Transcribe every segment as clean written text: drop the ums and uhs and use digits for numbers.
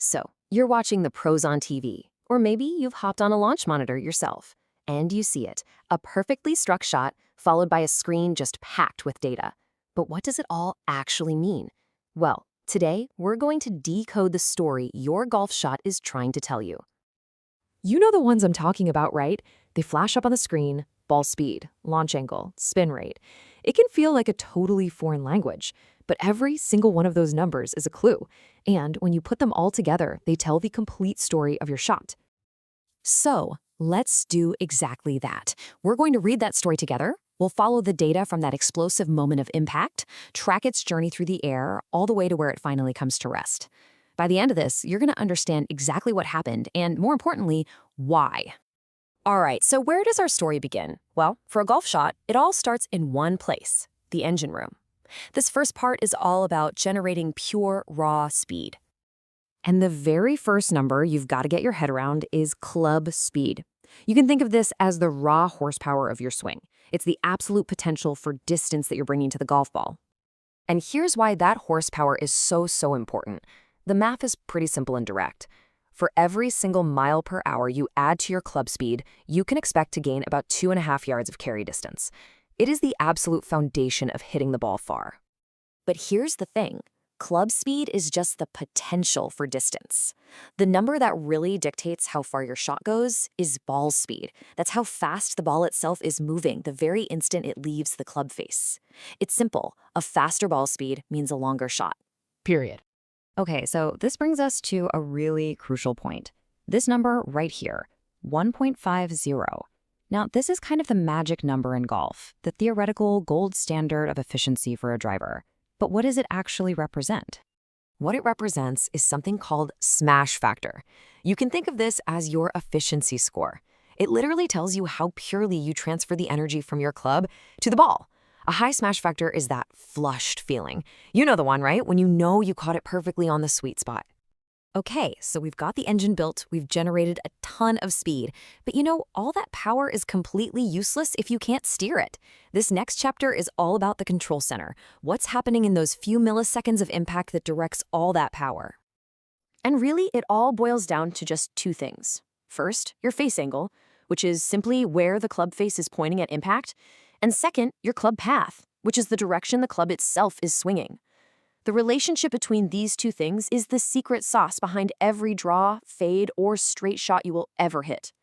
So, you're watching the pros on TV, or maybe you've hopped on a launch monitor yourself, and you see it, a perfectly struck shot followed by a screen just packed with data. But what does it all actually mean? Well, today we're going to decode the story your golf shot is trying to tell you. You know the ones I'm talking about, right? They flash up on the screen: ball speed, launch angle, spin rate. It can feel like a totally foreign language, but every single one of those numbers is a clue. And when you put them all together, they tell the complete story of your shot. So, let's do exactly that. We're going to read that story together. We'll follow the data from that explosive moment of impact, track its journey through the air, all the way to where it finally comes to rest. By the end of this, you're going to understand exactly what happened and, more importantly, why. All right, so where does our story begin? Well, for a golf shot, it all starts in one place: the engine room. This first part is all about generating pure, raw speed. And the very first number you've got to get your head around is club speed. You can think of this as the raw horsepower of your swing. It's the absolute potential for distance that you're bringing to the golf ball. And here's why that horsepower is so important. The math is pretty simple and direct. For every single mile per hour you add to your club speed, you can expect to gain about 2.5 yards of carry distance. It is the absolute foundation of hitting the ball far. But here's the thing. Club speed is just the potential for distance. The number that really dictates how far your shot goes is ball speed. That's how fast the ball itself is moving the very instant it leaves the club face. It's simple. A faster ball speed means a longer shot. Period. Okay, so this brings us to a really crucial point. This number right here, 1.50. Now, this is kind of the magic number in golf, the theoretical gold standard of efficiency for a driver. But what does it actually represent? What it represents is something called smash factor. You can think of this as your efficiency score. It literally tells you how purely you transfer the energy from your club to the ball. A high smash factor is that flushed feeling. You know the one, right? When you know you caught it perfectly on the sweet spot. Okay, so we've got the engine built, we've generated a ton of speed, but all that power is completely useless if you can't steer it. This next chapter is all about the control center. What's happening in those few milliseconds of impact that directs all that power? And really, it all boils down to just two things. First, your face angle, which is simply where the club face is pointing at impact. And second, your club path, which is the direction the club itself is swinging. The relationship between these two things is the secret sauce behind every draw, fade, or straight shot you will ever hit.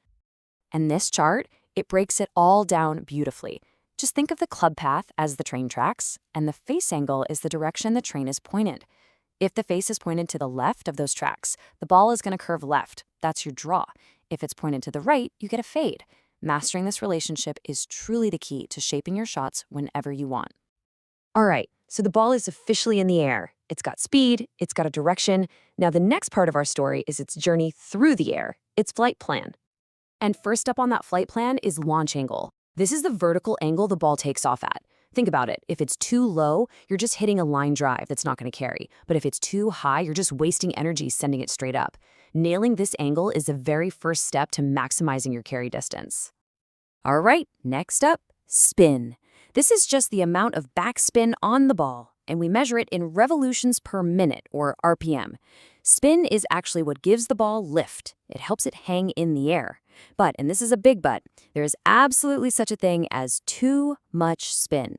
And this chart, it breaks it all down beautifully. Just think of the club path as the train tracks, and the face angle is the direction the train is pointed. If the face is pointed to the left of those tracks, the ball is going to curve left. That's your draw. If it's pointed to the right, you get a fade. Mastering this relationship is truly the key to shaping your shots whenever you want. All right, so the ball is officially in the air. It's got speed, it's got a direction. Now the next part of our story is its journey through the air, its flight plan. And first up on that flight plan is launch angle. This is the vertical angle the ball takes off at. Think about it. If it's too low, you're just hitting a line drive that's not going to carry. But if it's too high, you're just wasting energy sending it straight up. Nailing this angle is the very first step to maximizing your carry distance. All right, next up, spin. This is just the amount of backspin on the ball, and we measure it in revolutions per minute, or RPM. Spin is actually what gives the ball lift. It helps it hang in the air. But, and this is a big but, there is absolutely such a thing as too much spin.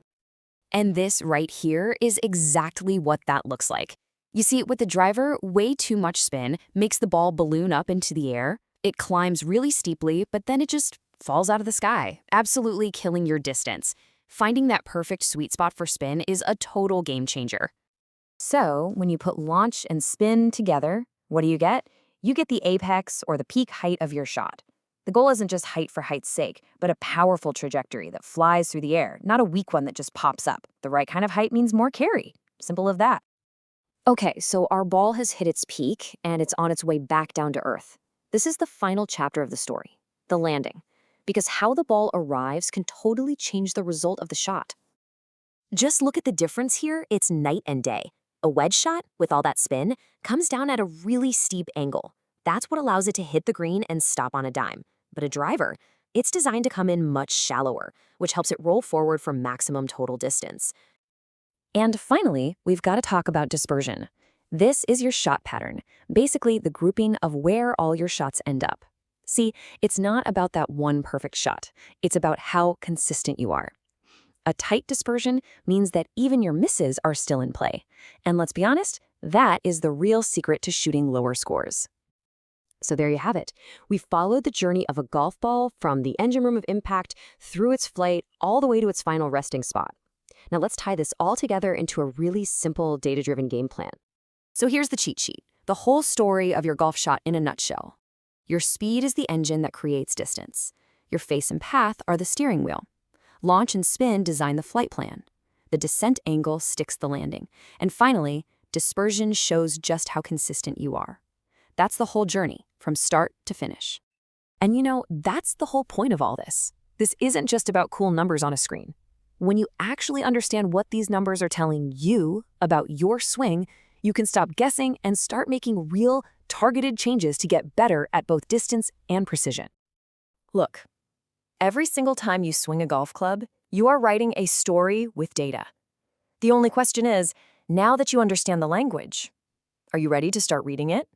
And this right here is exactly what that looks like. You see, with the driver, way too much spin makes the ball balloon up into the air. It climbs really steeply, but then it just falls out of the sky, absolutely killing your distance. Finding that perfect sweet spot for spin is a total game changer. So, when you put launch and spin together, what do you get? You get the apex or the peak height of your shot. The goal isn't just height for height's sake, but a powerful trajectory that flies through the air, not a weak one that just pops up. The right kind of height means more carry. Simple as that. Okay, so our ball has hit its peak and it's on its way back down to earth. This is the final chapter of the story, the landing. Because how the ball arrives can totally change the result of the shot. Just look at the difference here, it's night and day. A wedge shot, with all that spin, comes down at a really steep angle. That's what allows it to hit the green and stop on a dime. But a driver, it's designed to come in much shallower, which helps it roll forward for maximum total distance. And finally, we've got to talk about dispersion. This is your shot pattern, basically the grouping of where all your shots end up. See, it's not about that one perfect shot. It's about how consistent you are. A tight dispersion means that even your misses are still in play. And let's be honest, that is the real secret to shooting lower scores. So there you have it. We followed the journey of a golf ball from the engine room of impact through its flight all the way to its final resting spot. Now let's tie this all together into a really simple data-driven game plan. So here's the cheat sheet, the whole story of your golf shot in a nutshell. Your speed is the engine that creates distance. Your face and path are the steering wheel. Launch and spin design the flight plan. The descent angle sticks the landing. And finally, dispersion shows just how consistent you are. That's the whole journey, from start to finish. And that's the whole point of all this. This isn't just about cool numbers on a screen. When you actually understand what these numbers are telling you about your swing, you can stop guessing and start making real, targeted changes to get better at both distance and precision. Look, every single time you swing a golf club, you are writing a story with data. The only question is, now that you understand the language, are you ready to start reading it?